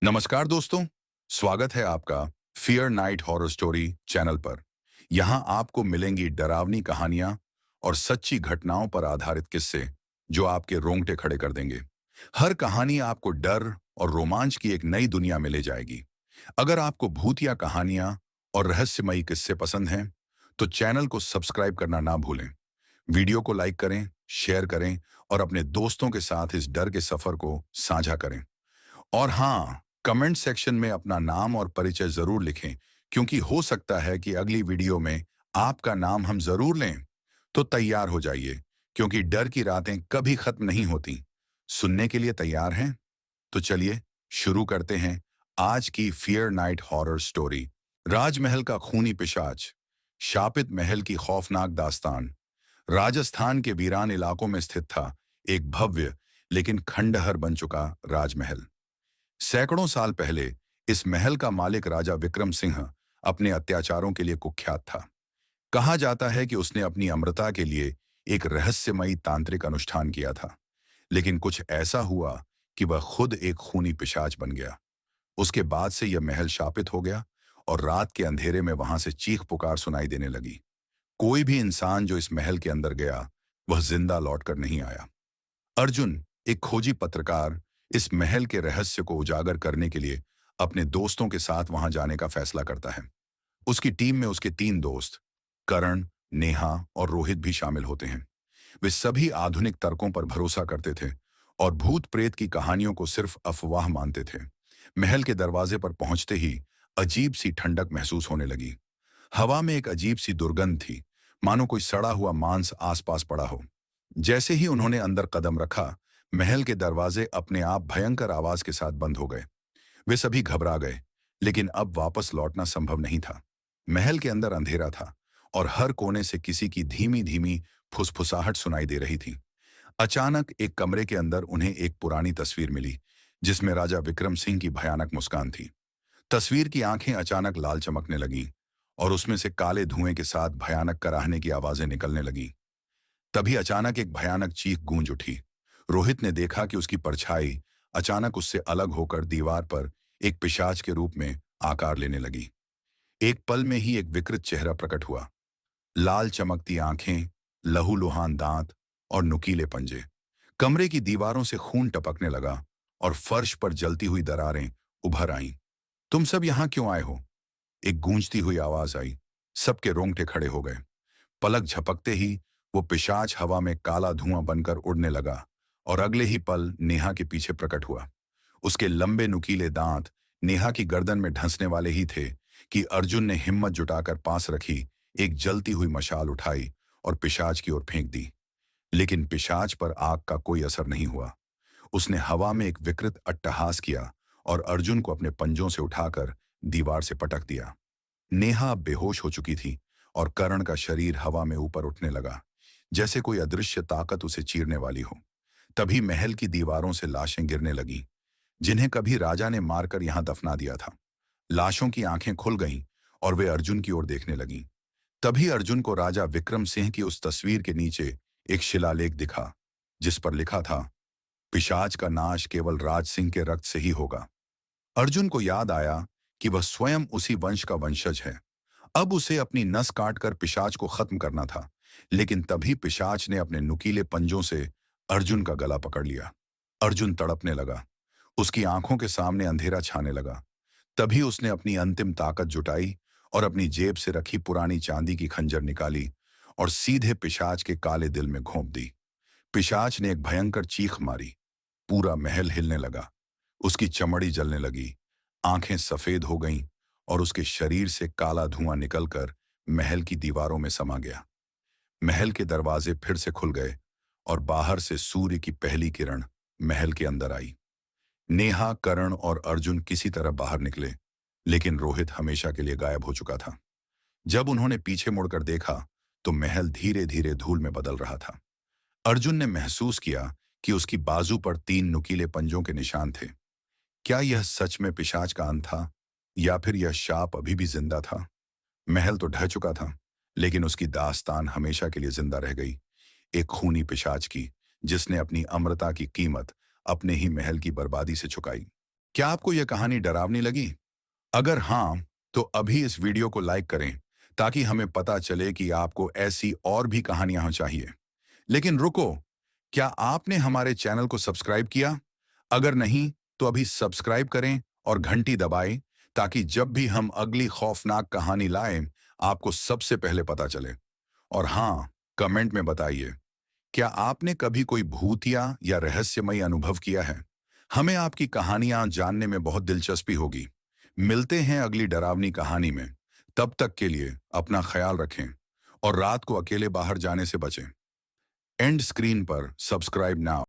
नमस्कार दोस्तों, स्वागत है आपका fear night horror story channel पर। यहाँ आपको मिलेंगी डरावनी कहानियां और सच्ची घटनाओं पर आधारित किस्से जो आपके रोंगटे खड़े कर देंगे। हर कहानी आपको डर और रोमांच की एक नई दुनिया में ले जाएगी। अगर आपको भूतिया कहानियां और रहस्यमयी किस्से पसंद हैं, तो चैनल को सब्सक्राइब करना ना भूलें। वीडियो को लाइक करें, शेयर करें और अपने दोस्तों के साथ इस डर के सफर को साझा करें। और हाँ, कमेंट सेक्शन में अपना नाम और परिचय जरूर लिखें, क्योंकि हो सकता है कि अगली वीडियो में आपका नाम हम जरूर लें। तो तैयार हो जाइए, क्योंकि डर की रातें कभी खत्म नहीं होती। सुनने के लिए तैयार हैं? तो चलिए शुरू करते हैं आज की फियर नाइट हॉरर स्टोरी। राजमहल का खूनी पिशाच, शापित महल की खौफनाक दास्तान। राजस्थान के वीरान इलाकों में स्थित था एक भव्य लेकिन खंडहर बन चुका राजमहल। सैकड़ों साल पहले इस महल का मालिक राजा विक्रम सिंह अपने अत्याचारों के लिए कुख्यात था। कहा जाता है कि उसने अपनी अमरता के लिए एक रहस्यमयी तांत्रिक अनुष्ठान किया था, लेकिन कुछ ऐसा हुआ कि वह खुद एक खूनी पिशाच बन गया। उसके बाद से यह महल शापित हो गया और रात के अंधेरे में वहां से चीख पुकार सुनाई देने लगी। कोई भी इंसान जो इस महल के अंदर गया, वह जिंदा लौटकर नहीं आया। अर्जुन, एक खोजी पत्रकार, इस महल के रहस्य को उजागर करने के लिए अपने दोस्तों के साथ वहां जाने का फैसला करता है। उसकी टीम में उसके 3 दोस्त, करण, नेहा और रोहित भी शामिल होते हैं। वे सभी आधुनिक तर्कों पर भरोसा करते थे और भूत प्रेत की कहानियों को सिर्फ अफवाह मानते थे। महल के दरवाजे पर पहुंचते ही अजीब सी ठंडक महसूस होने लगी। हवा में एक अजीब सी दुर्गंध थी, मानो कोई सड़ा हुआ मांस आसपास पड़ा हो। जैसे ही उन्होंने अंदर कदम रखा, महल के दरवाजे अपने आप भयंकर आवाज के साथ बंद हो गए। वे सभी घबरा गए, लेकिन अब वापस लौटना संभव नहीं था। महल के अंदर अंधेरा था और हर कोने से किसी की धीमी धीमी फुसफुसाहट सुनाई दे रही थी। अचानक एक कमरे के अंदर उन्हें एक पुरानी तस्वीर मिली, जिसमें राजा विक्रम सिंह की भयानक मुस्कान थी। तस्वीर की आंखें अचानक लाल चमकने लगीं और उसमें से काले धुएं के साथ भयानक कराहने की आवाजें निकलने लगीं। तभी अचानक एक भयानक चीख गूंज उठी। रोहित ने देखा कि उसकी परछाई अचानक उससे अलग होकर दीवार पर एक पिशाच के रूप में आकार लेने लगी। एक पल में ही एक विकृत चेहरा प्रकट हुआ। लाल चमकती आंखें, लहूलुहान दांत और नुकीले पंजे। कमरे की दीवारों से खून टपकने लगा और फर्श पर जलती हुई दरारें उभर आईं। तुम सब यहां क्यों आए हो? एक गूंजती हुई आवाज आई। सबके रोंगटे खड़े हो गए। पलक झपकते ही वो पिशाच हवा में काला धुआं बनकर उड़ने लगा और अगले ही पल नेहा के पीछे प्रकट हुआ। उसके लंबे नुकीले दांत नेहा की गर्दन में ढंसने वाले ही थे कि अर्जुन ने हिम्मत जुटाकर पास रखी एक जलती हुई मशाल उठाई और पिशाच की ओर फेंक दी। लेकिन पिशाच पर आग का कोई असर नहीं हुआ। उसने हवा में एक विकृत अट्टहास किया और अर्जुन को अपने पंजों से उठाकर दीवार से पटक दिया। नेहा अब बेहोश हो चुकी थी और करण का शरीर हवा में ऊपर उठने लगा, जैसे कोई अदृश्य ताकत उसे चीरने वाली हो। तभी महल की दीवारों से लाशें गिरने लगीं, जिन्हें कभी राजा ने मारकर यहां दफना दिया था। लाशों की आंखें खुल गईं और वे अर्जुन की ओर देखने लगीं। तभी अर्जुन को राजा विक्रम सिंह की उस तस्वीर के नीचे एक शिलालेख दिखा, जिस पर लिखा था, पिशाच का नाश केवल राज सिंह के रक्त से ही होगा। अर्जुन को याद आया कि वह स्वयं उसी वंश का वंशज है। अब उसे अपनी नस काटकर पिशाच को खत्म करना था। लेकिन तभी पिशाच ने अपने नुकीले पंजों से अर्जुन का गला पकड़ लिया। अर्जुन तड़पने लगा। उसकी आंखों के सामने अंधेरा छाने लगा। तभी उसने अपनी अंतिम ताकत जुटाई और अपनी जेब से रखी पुरानी चांदी की खंजर निकाली और सीधे पिशाच के काले दिल में घोंप दी। पिशाच ने एक भयंकर चीख मारी। पूरा महल हिलने लगा। उसकी चमड़ी जलने लगी, आंखें सफेद हो गईं और उसके शरीर से काला धुआं निकलकर महल की दीवारों में समा गया। महल के दरवाजे फिर से खुल गए और बाहर से सूर्य की पहली किरण महल के अंदर आई। नेहा, करण और अर्जुन किसी तरह बाहर निकले, लेकिन रोहित हमेशा के लिए गायब हो चुका था। जब उन्होंने पीछे मुड़कर देखा, तो महल धीरे धीरे धूल में बदल रहा था। अर्जुन ने महसूस किया कि उसकी बाजू पर 3 नुकीले पंजों के निशान थे। क्या यह सच में पिशाच का अंत था, या फिर यह शाप अभी भी जिंदा था? महल तो ढह चुका था, लेकिन उसकी दास्तान हमेशा के लिए जिंदा रह गई। एक खूनी पिशाच की, जिसने अपनी अमरता की कीमत अपने ही महल की बर्बादी से चुकाई। क्या आपको यह कहानी डरावनी लगी? अगर हाँ, तो अभी इस वीडियो को लाइक करें ताकि हमें पता चले कि आपको ऐसी और भी कहानियां चाहिए। लेकिन रुको, क्या आपने हमारे चैनल को सब्सक्राइब किया? अगर नहीं, तो अभी सब्सक्राइब करें और घंटी दबाएं ताकि जब भी हम अगली खौफनाक कहानी लाएं, आपको सबसे पहले पता चले। और हाँ, कमेंट में बताइए, क्या आपने कभी कोई भूतिया या रहस्यमयी अनुभव किया है? हमें आपकी कहानियां जानने में बहुत दिलचस्पी होगी। मिलते हैं अगली डरावनी कहानी में। तब तक के लिए अपना ख्याल रखें और रात को अकेले बाहर जाने से बचें। एंड स्क्रीन पर सब्सक्राइब नाउ।